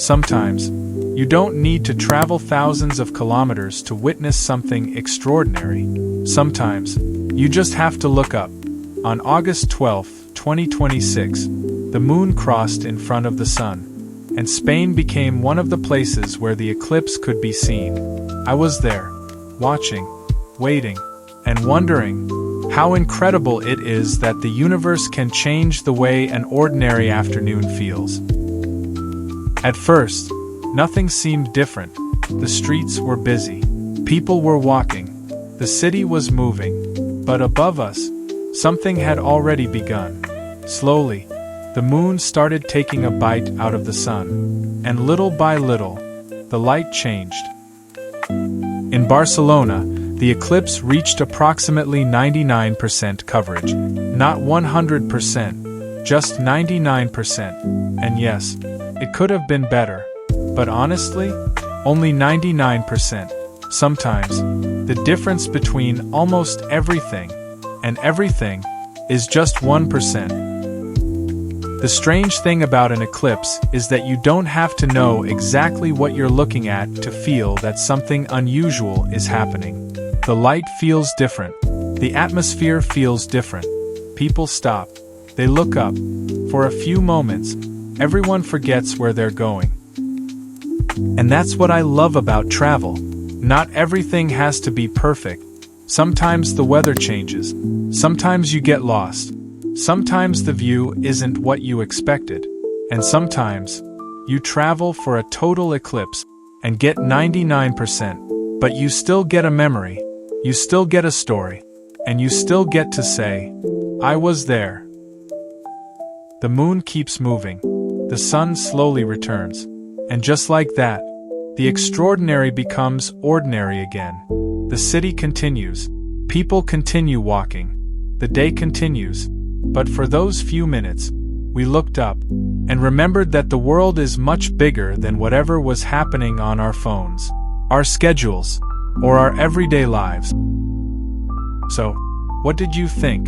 Sometimes, you don't need to travel thousands of kilometers to witness something extraordinary. Sometimes, you just have to look up. On August 12, 2026, the moon crossed in front of the sun, and Spain became one of the places where the eclipse could be seen. I was there, watching, waiting, and wondering how incredible it is that the universe can change the way an ordinary afternoon feels. At first, nothing seemed different. The streets were busy. People were walking. The city was moving. But above us, something had already begun. Slowly, the moon started taking a bite out of the sun. And little by little, the light changed. In Barcelona, the eclipse reached approximately 99% coverage. Not 100%, just 99%. And yes, it could have been better. But honestly, only 99%. Sometimes, the difference between almost everything and everything is just 1%. The strange thing about an eclipse is that you don't have to know exactly what you're looking at to feel that something unusual is happening. The light feels different. The atmosphere feels different. People stop. They look up. For a few moments, everyone forgets where they're going. And that's what I love about travel. Not everything has to be perfect. Sometimes the weather changes. Sometimes you get lost. Sometimes the view isn't what you expected. And sometimes, you travel for a total eclipse and get 99%. But you still get a memory. You still get a story. And you still get to say, I was there. The moon keeps moving. The sun slowly returns. And just like that, the extraordinary becomes ordinary again. The city continues. People continue walking. The day continues. But for those few minutes, we looked up and remembered that the world is much bigger than whatever was happening on our phones, our schedules, or our everyday lives. So, what did you think?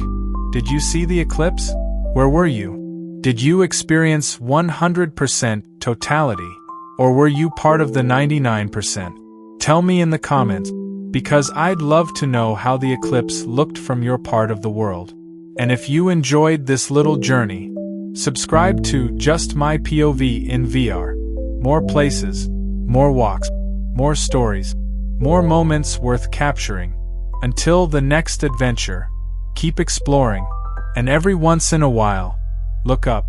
Did you see the eclipse? Where were you? Did you experience 100% totality? Or were you part of the 99%? Tell me in the comments, because I'd love to know how the eclipse looked from your part of the world. And if you enjoyed this little journey, subscribe to Just My POV in VR. More places, more walks, more stories, more moments worth capturing. Until the next adventure, keep exploring, and every once in a while, look up.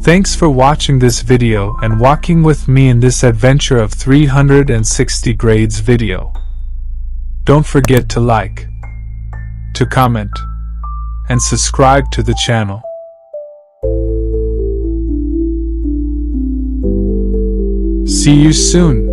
Thanks for watching this video and walking with me in this adventure of 360 grades video. Don't forget to like, to comment, and subscribe to the channel. See you soon.